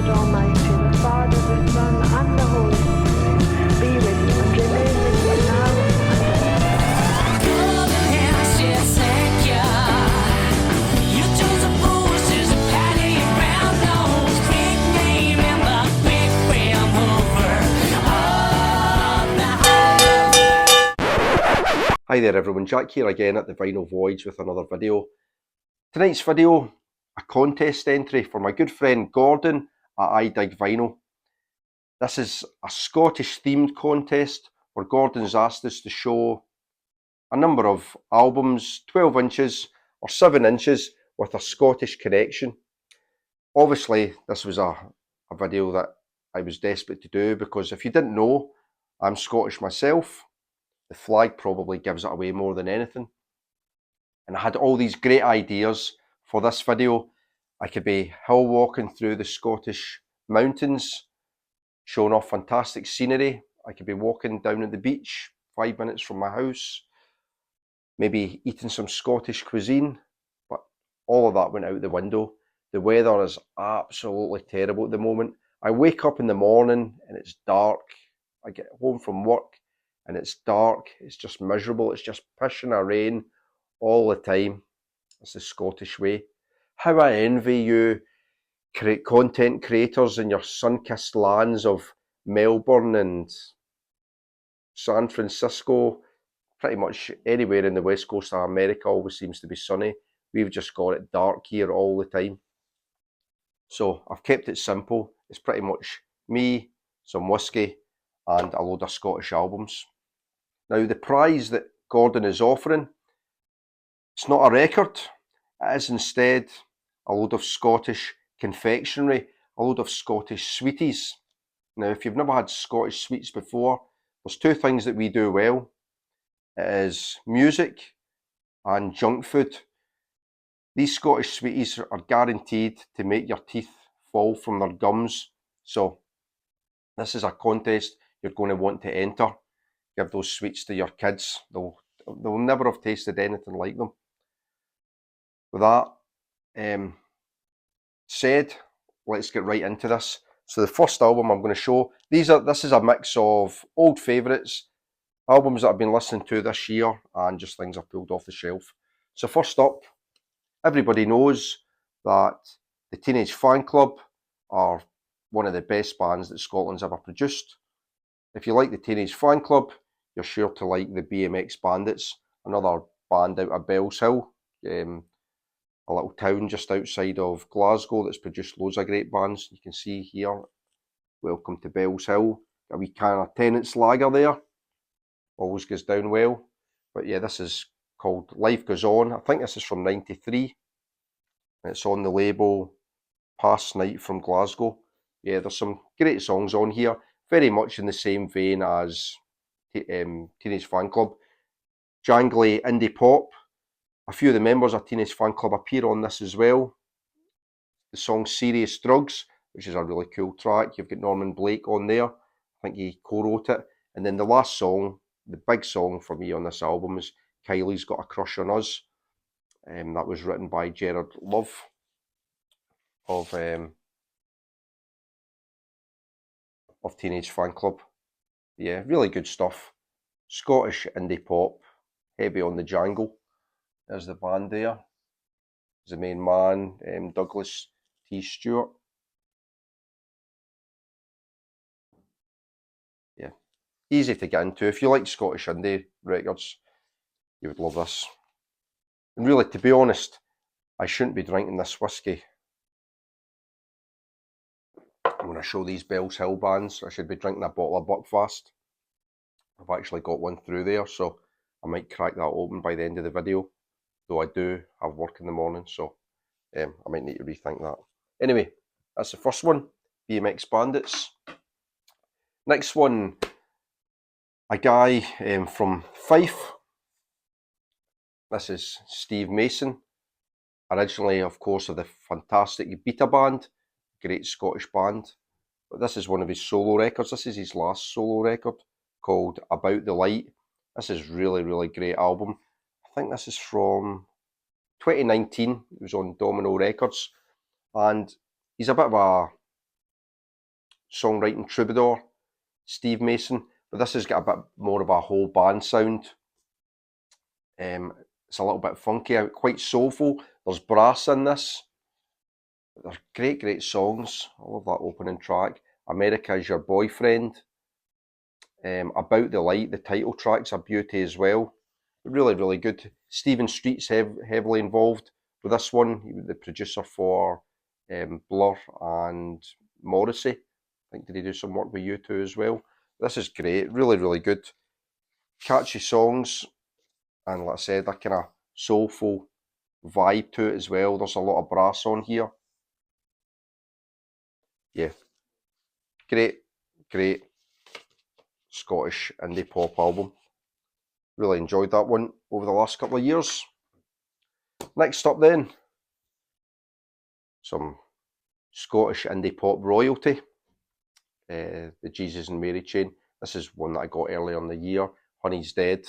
God Almighty, the Father, the Son, and the Holy Spirit, be with you and remain with you now and forever. Hi there everyone, Jack here again at the Vinyl Voyage with another video. Tonight's video, a contest entry for my good friend Gordon at I Dig Vinyl. This is a Scottish themed contest where Gordon's asked us to show a number of albums, 12 inches or 7 inches with a Scottish connection. Obviously this was a video that I was desperate to do because if you didn't know, I'm Scottish myself. The flag probably gives it away more than anything. And I had all these great ideas for this video. I could be hill walking through the Scottish mountains, showing off fantastic scenery. I could be walking down at the beach, 5 minutes from my house, maybe eating some Scottish cuisine, but all of that went out the window. The weather is absolutely terrible at the moment. I wake up in the morning and it's dark. I get home from work and it's dark, it's just miserable, it's just pissing a rain all the time. It's the Scottish way. How I envy you content creators in your sun-kissed lands of Melbourne and San Francisco. Pretty much anywhere in the west coast of America always seems to be sunny. We've just got it dark here all the time. So I've kept it simple. It's pretty much me, some whiskey, and a load of Scottish albums. Now the prize that Gordon is offering, it's not a record, it is instead a load of Scottish confectionery, a load of Scottish sweeties. Now if you've never had Scottish sweets before, there's two things that we do well. It is music and junk food. These Scottish sweeties are guaranteed to make your teeth fall from their gums. So this is a contest you're going to want to enter. Give those sweets to your kids. They'll never have tasted anything like them. With that said, let's get right into this. So the first album I'm going to show, this is a mix of old favourites, albums that I've been listening to this year, and just things I've pulled off the shelf. So first up, everybody knows that the Teenage Fan Club are one of the best bands that Scotland's ever produced. If you like the Teenage Fan Club, you're sure to like the BMX Bandits, another band out of Bells Hill, a little town just outside of Glasgow that's produced loads of great bands. You can see here, welcome to Bells Hill, a wee can of Tennant's Lager there, always goes down well. But yeah, this is called Life Goes On. I think this is from '93, and it's on the label Past Night from Glasgow. Yeah, there's some great songs on here, very much in the same vein as Teenage Fan Club. Jangly indie pop. A few of the members of Teenage Fan Club appear on this as well. The song Serious Drugs, which is a really cool track. You've got Norman Blake on there. I think he co-wrote it. And then the last song, the big song for me on this album, is Kylie's Got a Crush on Us. That was written by Gerard Love of Teenage Fan Club. Yeah, really good stuff. Scottish indie pop, heavy on the jangle. There's the band there. There's the main man, Douglas T. Stewart. Yeah, easy to get into. If you like Scottish indie records, you would love this. And really, to be honest, I shouldn't be drinking this whiskey. I'm going to show these Bells Hill bands. I should be drinking a bottle of Buckfast. I've actually got one through there, so I might crack that open by the end of the video. Though I do have work in the morning, so I might need to rethink that. Anyway, that's the first one, BMX Bandits. Next one, a guy from Fife. This is Steve Mason, originally, of course, of the fantastic Beta Band, great Scottish band. But this is one of his solo records. This is his last solo record called About the Light. This is really, really great album. I think this is from 2019. It was on Domino Records. And he's a bit of songwriting troubadour, Steve Mason, but this has got a bit more of a whole band sound. It's a little bit funky, quite soulful. There's brass in this. They're great songs. I love that opening track. America Is Your Boyfriend. About the Light, the title track's a beauty as well. Really good. Stephen Street's heavily involved with this one. He was the producer for Blur and Morrissey. I think did he do some work with U2 as well. This is great. Really good. Catchy songs, and like I said, that kind of soulful vibe to it as well. There's a lot of brass on here. Yeah, great Scottish indie pop album. Really enjoyed that one over the last couple of years. Next up then, some Scottish indie pop royalty. The Jesus and Mary Chain. This is one that I got earlier in the year. Honey's Dead.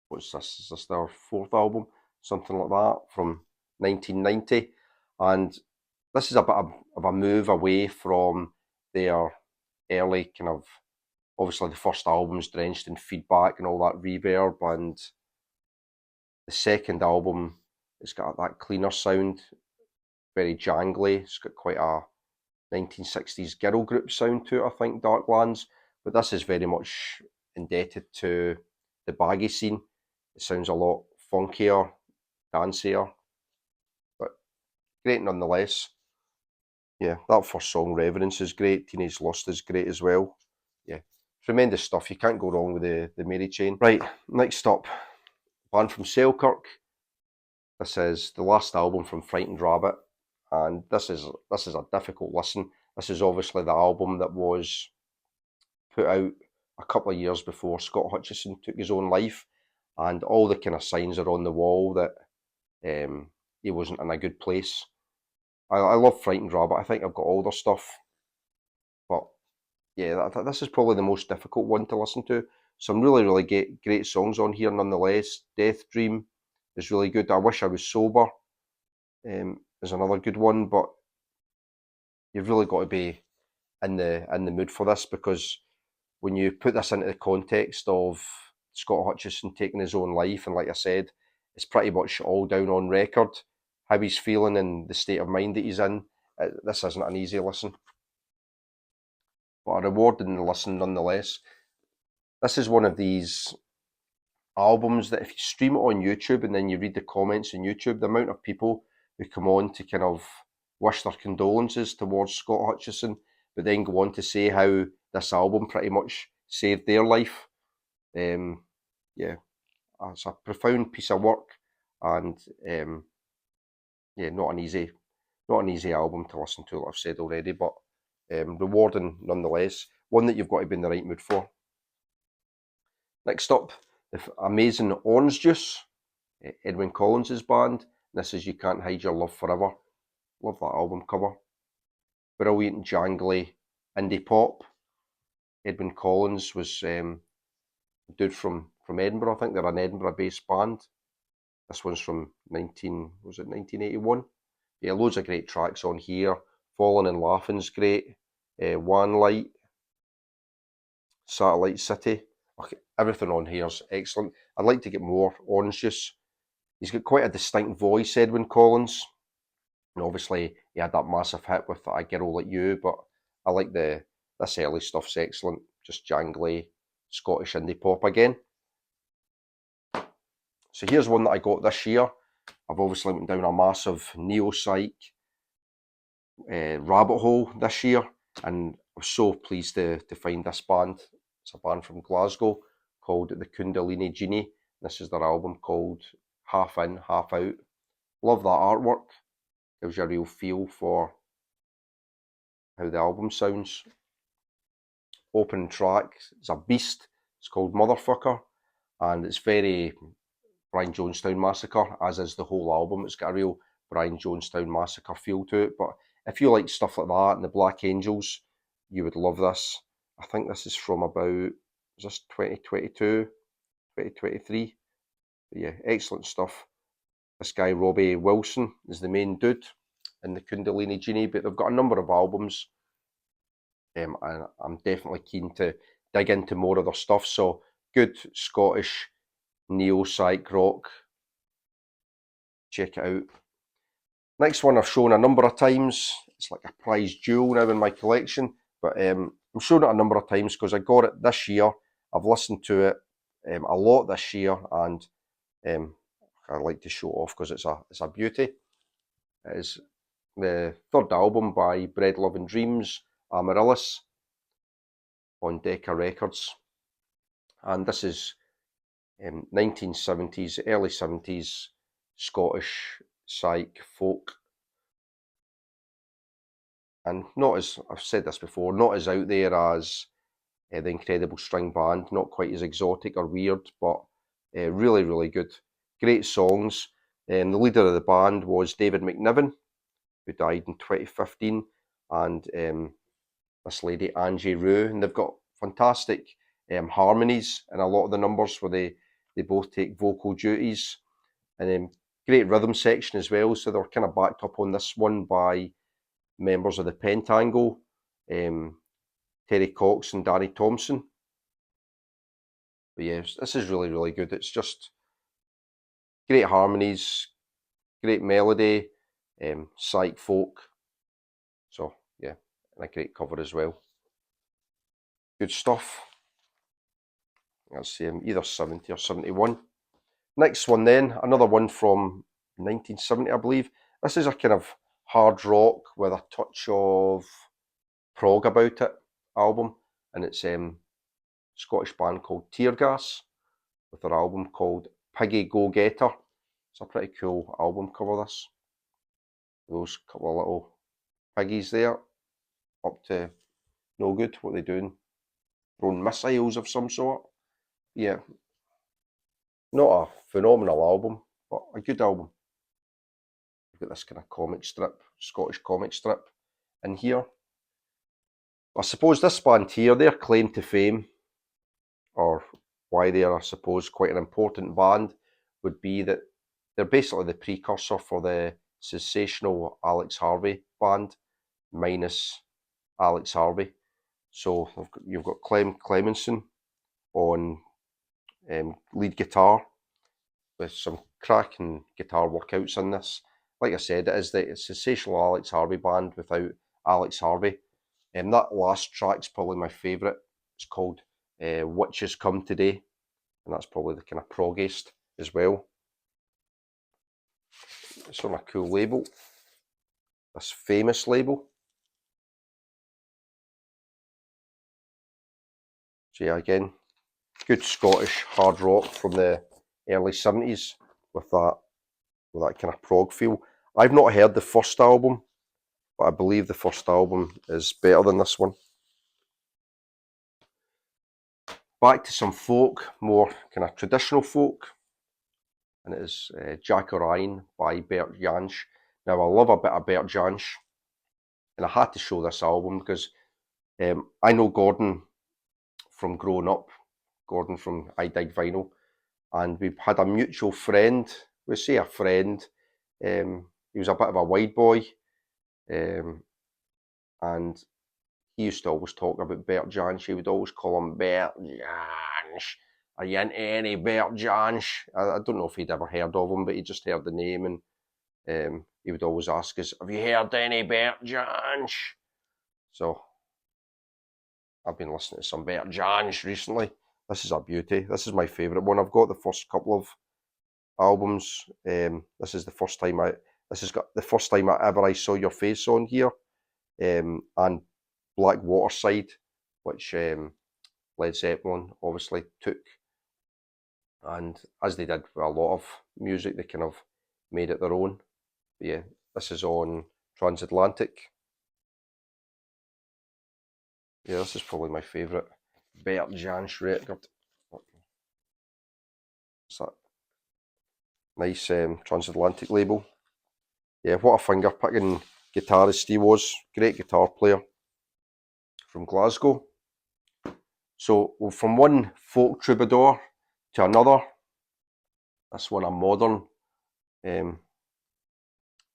What's this? Is this their fourth album? Something like that, from 1990. And this is a bit of a move away from their early kind of, obviously the first album's drenched in feedback and all that reverb, and the second album, it's got that cleaner sound, very jangly. It's got quite a 1960s girl group sound to it, I think, Darklands. But this is very much indebted to the baggy scene. It sounds a lot funkier, dancier, but great nonetheless. Yeah, that first song, Reverence, is great. Teenage Lust is great as well. Yeah, tremendous stuff. You can't go wrong with the Mary Chain. Right, next up, band from Selkirk. This is the last album from Frightened Rabbit, and this is a difficult listen. This is obviously the album that was put out a couple of years before Scott Hutchison took his own life, and all the kind of signs are on the wall that he wasn't in a good place. I love Frightened Rabbit. I think I've got all their stuff, but yeah, this is probably the most difficult one to listen to. Some really great songs on here nonetheless. Death Dream is really good. I Wish I Was Sober is another good one, but you've really got to be in the mood for this, because when you put this into the context of Scott Hutchison taking his own life, and like I said, it's pretty much all down on record, how he's feeling and the state of mind that he's in. This isn't an easy listen, but a rewarding listen nonetheless. This is one of these albums that if you stream it on YouTube and then you read the comments on YouTube, the amount of people who come on to kind of wish their condolences towards Scott Hutchison, but then go on to say how this album pretty much saved their life. Yeah, it's a profound piece of work, and yeah, not an easy album to listen to, like I've said already, but rewarding nonetheless. One that you've got to be in the right mood for. Next up, the amazing Orange Juice, Edwyn Collins' band. This is You Can't Hide Your Love Forever. Love that album cover. Brilliant, jangly indie pop. Edwyn Collins was a dude from Edinburgh. I think they're an Edinburgh-based band. This one's from 1981? Yeah, loads of great tracks on here. Falling and Laughing's great. One Light, Satellite City. Okay, everything on here's excellent. I'd like to get more Orange Juice. He's got quite a distinct voice, Edwyn Collins. And obviously he had that massive hit with I Girl Like You, but I like this early stuff's excellent. Just jangly Scottish indie pop again. So here's one that I got this year. I've obviously went down a massive neo-psych rabbit hole this year, and I was so pleased to find this band. It's a band from Glasgow called the Kundalini Genie. This is their album called Half In, Half Out. Love that artwork. Gives you a real feel for how the album sounds. Opening track, it's a beast. It's called Motherfucker, and it's very Brian Jonestown Massacre, as is the whole album. It's got a real Brian Jonestown Massacre feel to it, but if you like stuff like that and the Black Angels, you would love this. I think this is from about, is this 2022, 2023? But yeah, excellent stuff. This guy, Robbie Wilson, is the main dude in the Kundalini Genie, but they've got a number of albums. and I'm definitely keen to dig into more of their stuff. So good Scottish neo-psych rock. Check it out. Next one I've shown a number of times. It's like a prized jewel now in my collection, but I'm showing it a number of times because I got it this year. I've listened to it a lot this year, and I like to show it off because it's a beauty. It is the third album by Bread Love and Dreams, Amaryllis, on Decca Records, and this is 1970s, early 70s Scottish psych folk, and not as, I've said this before, not as out there as the Incredible String Band, not quite as exotic or weird, but really, really good. Great songs. And the leader of the band was David McNiven, who died in 2015, and this lady Angie Rue, and they've got fantastic harmonies in a lot of the numbers where they both take vocal duties, and great rhythm section as well. So they're kind of backed up on this one by members of the Pentangle, Terry Cox and Danny Thompson. But yes, this is really, really good. It's just great harmonies, great melody, psych folk. So yeah, and a great cover as well. Good stuff. Let's see, either 70 or 71. Next one then, another one from 1970, I believe. This is a kind of hard rock with a touch of prog about it album, and it's Scottish band called Teargas with their album called Piggy Go Getter. It's a pretty cool album cover, this. Those couple of little piggies there, up to no good. What are they doing? Throwing missiles of some sort. Yeah, not a phenomenal album, but a good album. We've got this kind of comic strip, Scottish comic strip in here. I suppose this band here, their claim to fame, or why they are, I suppose, quite an important band, would be that they're basically the precursor for the sensational Alex Harvey band, minus Alex Harvey. So you've got Clem Clemenson on lead guitar, with some cracking guitar workouts in this. Like I said, it is the sensational Alex Harvey band without Alex Harvey. That last track's probably my favourite. It's called Witches Come Today, and that's probably the kind of proggiest as well. It's on a cool label, this famous label. So yeah, again, good Scottish hard rock from the early 70s with that kind of prog feel. I've not heard the first album, but I believe the first album is better than this one. Back to some folk, more kind of traditional folk, and it is Jack Orion by Bert Jansch. Now, I love a bit of Bert Jansch, and I had to show this album because I know Gordon from growing up, Gordon from I Dig Vinyl, and we've had a mutual friend. We say a friend. He was a bit of a wide boy, and he used to always talk about Bert Jansch. He would always call him Bert Jansch. Are you into any Bert Jansch? I don't know if he'd ever heard of him, but he just heard the name, and he would always ask us, have you heard any Bert Jansch? So I've been listening to some Bert Jansch recently. This is a beauty. This is my favourite one. I've got the first couple of albums. This is the first time I saw your face on here, and Black Waterside, which Led Zeppelin obviously took, and as they did with a lot of music, they kind of made it their own. But yeah, this is on Transatlantic. Yeah, this is probably my favourite Bert Jansch record. It's that nice Transatlantic label. Yeah, what a finger picking guitarist he was. Great guitar player from Glasgow. So from one folk troubadour to another. This one a modern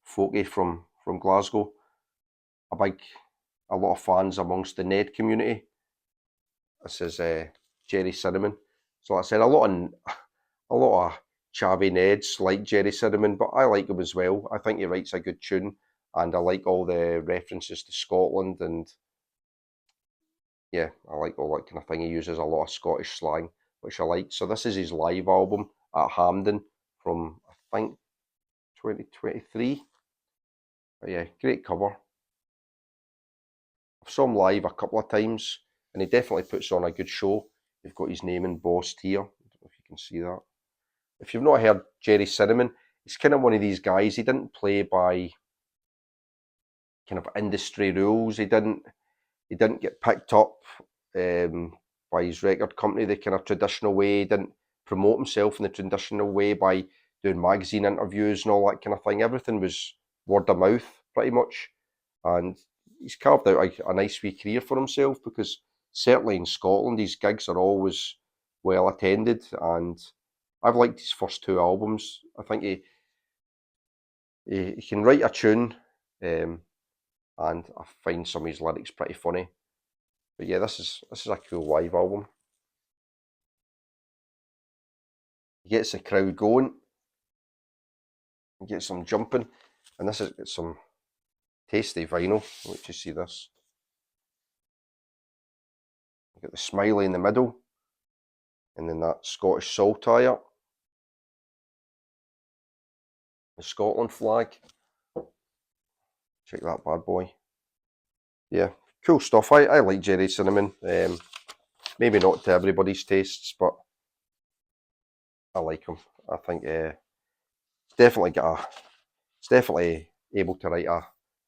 folkie from Glasgow. A a lot of fans amongst the Ned community. This is Jerry Cinnamon. So like I said, a lot of chavvy Neds like Jerry Cinnamon, but I like him as well. I think he writes a good tune, and I like all the references to Scotland, and yeah, I like all that kind of thing. He uses a lot of Scottish slang, which I like. So this is his live album at Hampden from, I think, 2023. But yeah, great cover. I've saw him live a couple of times, and he definitely puts on a good show. You've got his name embossed here. I don't know if you can see that. If you've not heard Jerry Cinnamon, he's kind of one of these guys. He didn't play by kind of industry rules. He didn't get picked up by his record company the kind of traditional way. He didn't promote himself in the traditional way by doing magazine interviews and all that kind of thing. Everything was word of mouth pretty much, and he's carved out a nice wee career for himself, because certainly in Scotland his gigs are always well attended, and I've liked his first two albums. I think he can write a tune, and I find some of his lyrics pretty funny. But yeah, this is a cool live album. He gets the crowd going, he gets them jumping, and this has got some tasty vinyl. Let you see this. You got the smiley in the middle, and then that Scottish saltire, the Scotland flag. Check that bad boy. Yeah, cool stuff. I like Jerry Cinnamon. Maybe not to everybody's tastes, but I like him. I think it's definitely able to write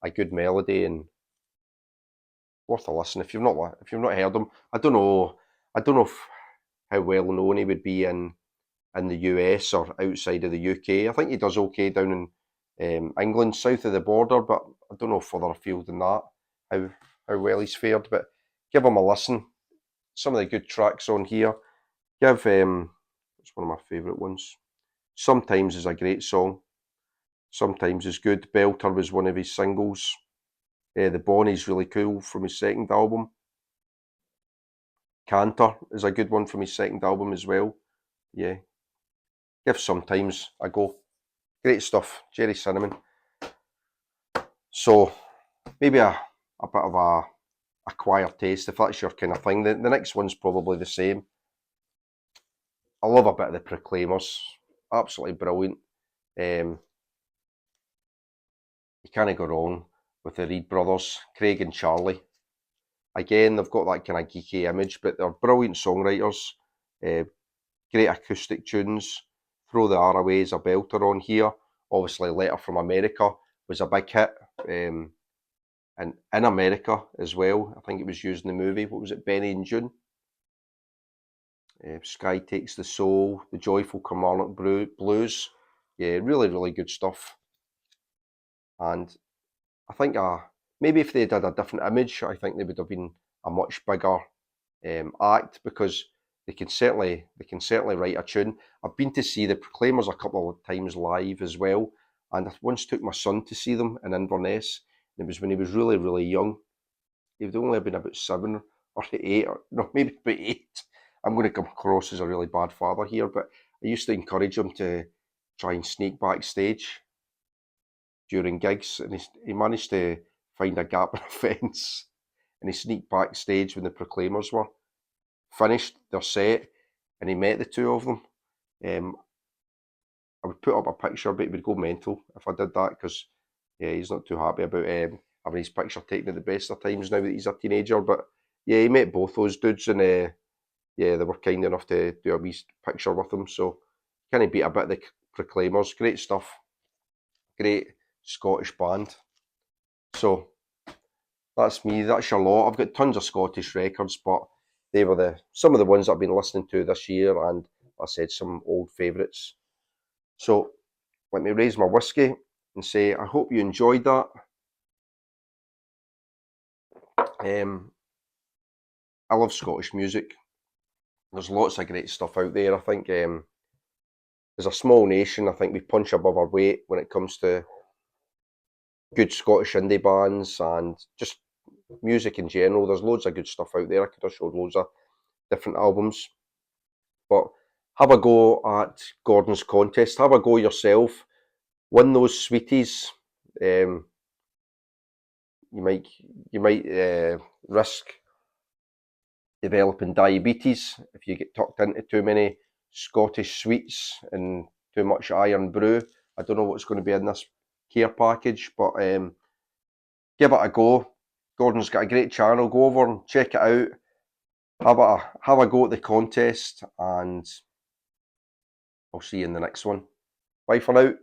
a good melody, and worth a listen. If you've not heard him, I don't know how well known he would be in the US or outside of the UK. I think he does okay down in England, south of the border, but I don't know further afield than that how well he's fared. But give him a listen. Some of the good tracks on here. It's one of my favourite ones. Sometimes is a great song. Sometimes is good. Belter was one of his singles. The Bonnie's really cool from his second album. Canter is a good one from his second album as well. Yeah. Give Sometimes a go. Great stuff. Jerry Cinnamon. So maybe a bit of a acquired taste, if that's your kind of thing. The next one's probably the same. I love a bit of the Proclaimers. Absolutely brilliant. You can't go wrong with the Reed brothers, Craig and Charlie. Again, they've got that kind of geeky image, but they're brilliant songwriters. Great acoustic tunes. Throw the R Away is a belter on here. Obviously, Letter from America was a big hit. And in America as well. I think it was used in the movie. What was it, Benny and June? Sky Takes the Soul, The Joyful Kilmarnock Blues. Yeah, really, really good stuff. And I think maybe if they did a different image, I think they would have been a much bigger act, because they can certainly write a tune. I've been to see the Proclaimers a couple of times live as well, and I once took my son to see them in Inverness. It was when he was really, really young. He would only have been about 7 or 8, or no, maybe about 8. I'm going to come across as a really bad father here, but I used to encourage him to try and sneak backstage during gigs, and he managed to find a gap in a fence, and he sneaked backstage when the Proclaimers were finished their set, and he met the two of them. I would put up a picture, but he would go mental if I did that, because yeah, he's not too happy about having his picture taken at the best of times now that he's a teenager. But yeah, he met both those dudes, and yeah, they were kind enough to do a wee picture with him. So kind of beat a bit of the Proclaimers. Great stuff. Great Scottish band. So that's me. That's your lot. I've got tons of Scottish records, but they were some of the ones I've been listening to this year, and like I said, some old favourites. So let me raise my whiskey and say I hope you enjoyed that. I love Scottish music. There's lots of great stuff out there. I think as a small nation, I think we punch above our weight when it comes to good Scottish indie bands and just music in general. There's loads of good stuff out there. I could have showed loads of different albums. But have a go at Gordon's contest. Have a go yourself. Win those sweeties. You might risk developing diabetes if you get tucked into too many Scottish sweets and too much iron brew. I don't know what's going to be in this care package, but give it a go. Gordon's got a great channel. Go over and check it out. Have a go at the contest, and I'll see you in the next one. Bye for now.